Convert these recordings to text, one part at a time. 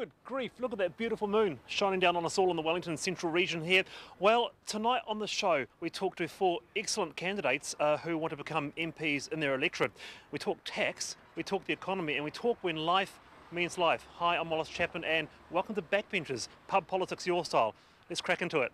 Good grief, look at that beautiful moon shining down on us all in the Wellington Central region here. Well, tonight on the show we talk to 4 excellent candidates who want to become MPs in their electorate. We talk tax, we talk the economy, and we talk when life means life. Hi, I'm Wallace Chapman and welcome to Backbenchers, pub politics your style. Let's crack into it.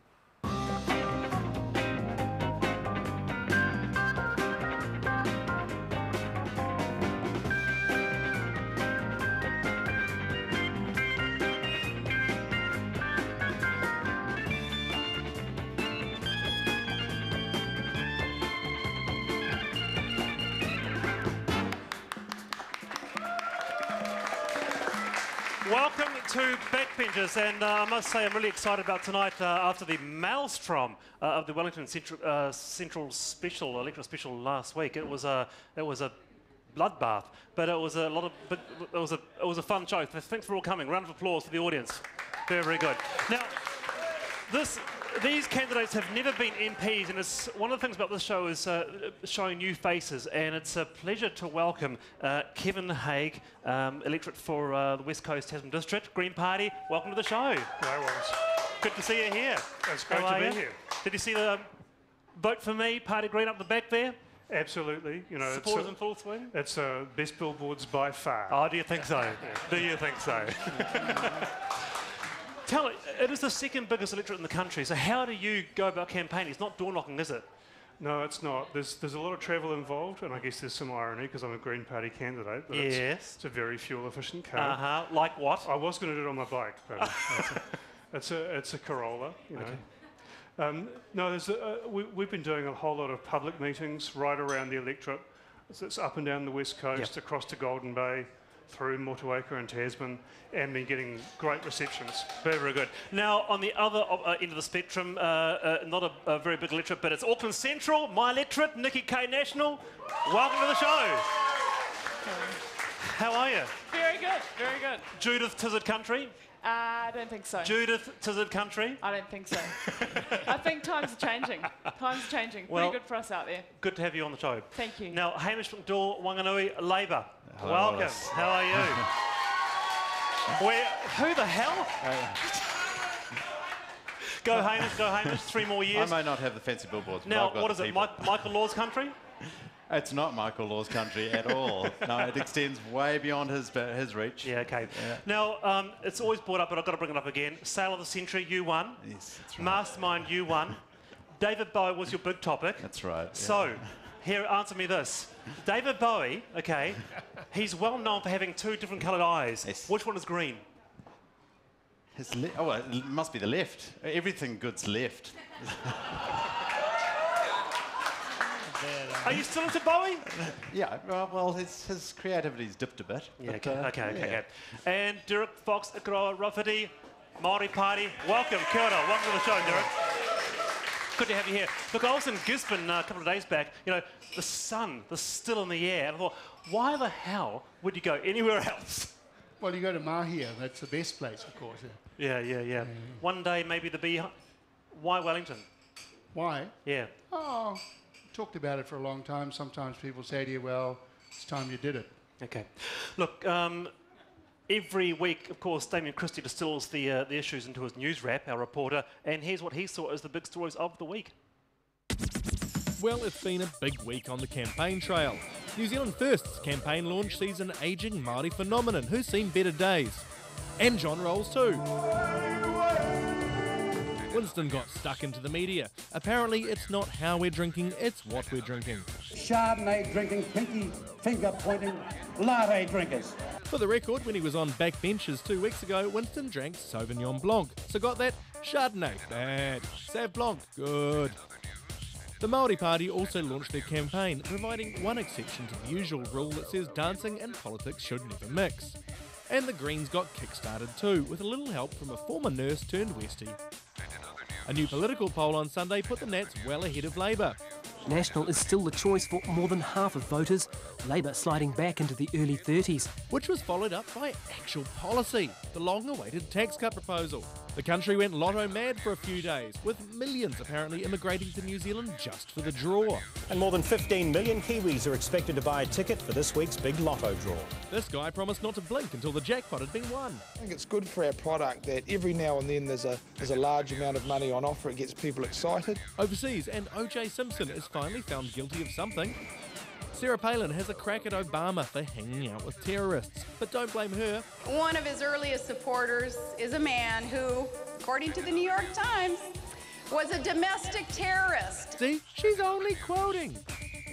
Welcome to Backbenchers, and I must say I'm really excited about tonight after the maelstrom of the Wellington Central Special, Electoral Special last week. It was a bloodbath, but it was it was a fun show. Thanks for all coming. Round of applause for the audience. Very, very good. Now, these candidates have never been MPs, and it's one of the things about this show is showing new faces, and it's a pleasure to welcome Kevin Haig, electorate for the West Coast Tasman District, Green Party. Welcome to the show. Hi, Wallace. Good to see you here. It's great to be here. Did you see the Vote For Me, Party Green up the back there? Absolutely. You know, supporters in full swing? It's best billboards by far. Oh, do you think so? Do you think so? Tell it, it is the second biggest electorate in the country, so how do you go about campaigning? It's not door knocking, is it? No, it's not. There's a lot of travel involved, and I guess there's some irony because I'm a Green Party candidate. But yes. It's a very fuel-efficient car. Like what? I was going to do it on my bike, but it's a Corolla, you know. Okay. No, we've been doing a whole lot of public meetings right around the electorate. It's up and down the West Coast, across to Golden Bay, through Motueka and Tasman, and been getting great receptions. Very, very good. Now, on the other end of the spectrum, not a very big electorate, but it's Auckland Central, my electorate, Nikki K National. Welcome to the show. How are you? Very good, very good. Judith, Tizard Country? I don't think so. Judith, Tizard Country? I don't think so. I think times are changing. Times are changing. Well, pretty good for us out there. Good to have you on the show. Thank you. Now, Hamish McDowell, Wanganui, Labour. Hello, welcome. Wallace. How are you? Who the hell? Go Hamish, 3 more years. I may not have the fancy billboards. Now, what is it, Michael Law's country? It's not Michael Law's country at all. No, it extends way beyond his reach. Yeah, okay. Yeah. Now, it's always brought up, but I've got to bring it up again. Sale of the Century, you won. Yes, that's right. Mastermind, you won. David Bowie was your big topic. That's right. Yeah. So, here, answer me this. David Bowie, okay, he's well known for having 2 different coloured eyes. Yes. Which one is green? Well, it must be the left. Everything good's left. Are you still into Bowie? Yeah, well, his creativity's dipped a bit. Yeah, but, okay. And Derek Fox, Ikaro Rafiti, Māori Party. Welcome, kia ora. Welcome to the show, Derek. Good to have you here. Look, I was in Gisborne a couple of days back. You know, the sun was still in the air. And I thought, why the hell would you go anywhere else? Well, you go to Mahia. That's the best place, of course. Yeah. One day, maybe the bee... Why Wellington? Why? Yeah. Oh, talked about it for a long time. Sometimes people say to you, well, it's time you did it. Okay. Look, every week, of course, Damien Christie distills the issues into his news wrap, our reporter, and here's what he saw as the big stories of the week. Well, it's been a big week on the campaign trail. New Zealand First's campaign launch sees an ageing Māori phenomenon who's seen better days. And John rolls too. Winston got stuck into the media. Apparently, it's not how we're drinking, it's what we're drinking. Chardonnay drinking, pinky finger pointing, latte drinkers. For the record, when he was on Backbenchers 2 weeks ago, Winston drank Sauvignon Blanc. So got that? Chardonnay, bad. Sauv Blanc, good. The Māori Party also launched their campaign, providing one exception to the usual rule that says dancing and politics should never mix. And the Greens got kick-started too, with a little help from a former nurse turned Westie. A new political poll on Sunday put the Nats well ahead of Labour. National is still the choice for more than half of voters, Labour sliding back into the early 30s. Which was followed up by actual policy, the long-awaited tax cut proposal. The country went lotto mad for a few days, with millions apparently immigrating to New Zealand just for the draw. And more than 15 million Kiwis are expected to buy a ticket for this week's big lotto draw. This guy promised not to blink until the jackpot had been won. I think it's good for our product that every now and then there's a large amount of money on offer. It gets people excited. Overseas, and O.J. Simpson is finally found guilty of something. Sarah Palin has a crack at Obama for hanging out with terrorists, but don't blame her. One of his earliest supporters is a man who, according to the New York Times, was a domestic terrorist. See, she's only quoting.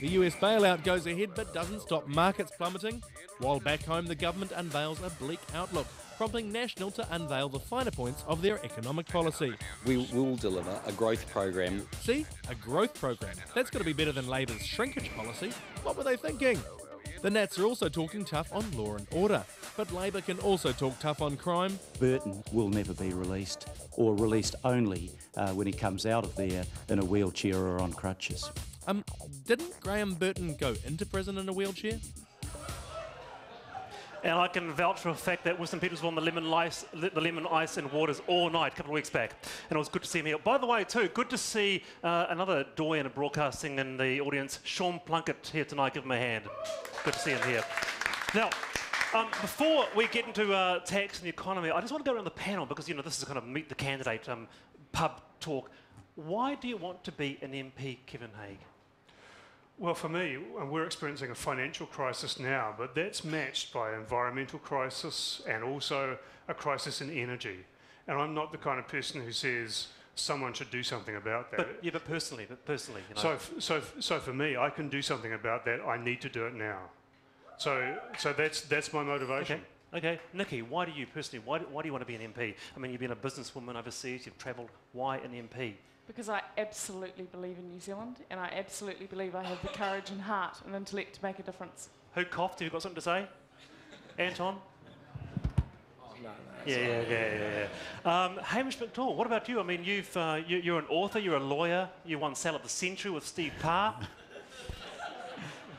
The US bailout goes ahead but doesn't stop markets plummeting, while back home the government unveils a bleak outlook, prompting National to unveil the finer points of their economic policy. We will deliver a growth program. See? A growth program. That's got to be better than Labour's shrinkage policy. What were they thinking? The Nats are also talking tough on law and order, but Labour can also talk tough on crime. Burton will never be released, or released only when he comes out of there in a wheelchair or on crutches. Didn't Graham Burton go into prison in a wheelchair? And I can vouch for the fact that Winston Peters was on the lemon ice and waters all night a couple of weeks back. And it was good to see him here. By the way, too, good to see another doyen of broadcasting in the audience, Sean Plunkett, here tonight. Give him a hand. Good to see him here. Now, before we get into tax and the economy, I just want to go around the panel because, you know, this is kind of meet the candidate pub talk. Why do you want to be an MP, Kevin Haig? Well, for me, we're experiencing a financial crisis now, but that's matched by an environmental crisis and also a crisis in energy. And I'm not the kind of person who says someone should do something about that. But personally, you know. So for me, I can do something about that. I need to do it now. So that's my motivation. Okay, Nikki, why do you personally? Why do you want to be an MP? I mean, you've been a businesswoman overseas. You've travelled. Why an MP? Because I absolutely believe in New Zealand, and I absolutely believe I have the courage and heart and intellect to make a difference. Who coughed? Have you got something to say? Anton? Oh, no. Yeah. Hamish McDowell, what about you? I mean, you're an author, you're a lawyer, you won Sale of the Century with Steve Parr.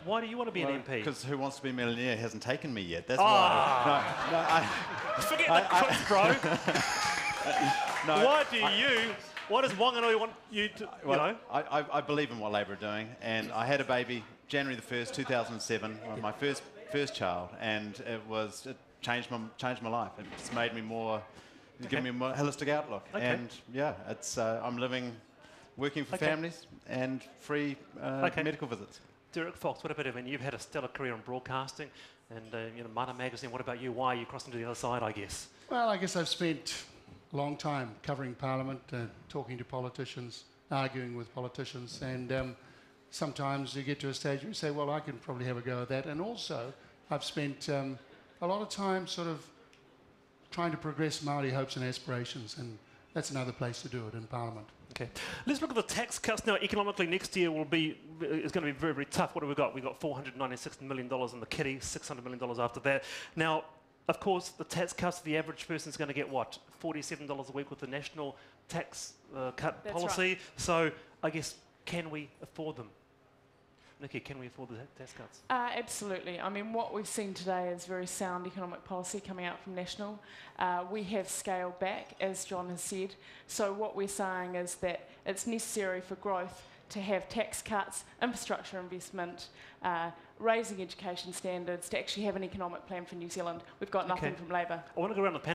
Why do you want to be an MP? Because Who Wants to Be a Millionaire hasn't taken me yet. That's why. Forget the quiz, bro. Why does Wanganui want you to, I believe in what Labour are doing, and I had a baby January the 1st, 2007, my first child, and it changed my life. It's made me more, given me a more holistic outlook. Okay. And yeah, it's I'm working for families and free medical visits. Derek Fox, what about you? I mean, you've had a stellar career in broadcasting, and Mana Magazine. What about you? Why are you crossing to the other side, I guess? Well, I guess I've spent a long time covering Parliament, talking to politicians, arguing with politicians, and sometimes you get to a stage where you say, well, I can probably have a go at that. And also, I've spent a lot of time sort of trying to progress Māori hopes and aspirations, and that's another place to do it, in Parliament. Okay, let's look at the tax cuts now. Economically, next year is going to be very, very tough. What have we got? We've got $496 million in the kitty, $600 million after that. Now, of course, the tax cuts, the average person's going to get what? $47 a week with the national tax cut policy. Right. So I guess, can we afford them? Nikki, can we afford the tax cuts? Absolutely. I mean, what we've seen today is very sound economic policy coming out from National. We have scaled back, as John has said. So what we're saying is that it's necessary for growth to have tax cuts, infrastructure investment, raising education standards, to actually have an economic plan for New Zealand. We've got nothing from Labour. I want to go around the panel.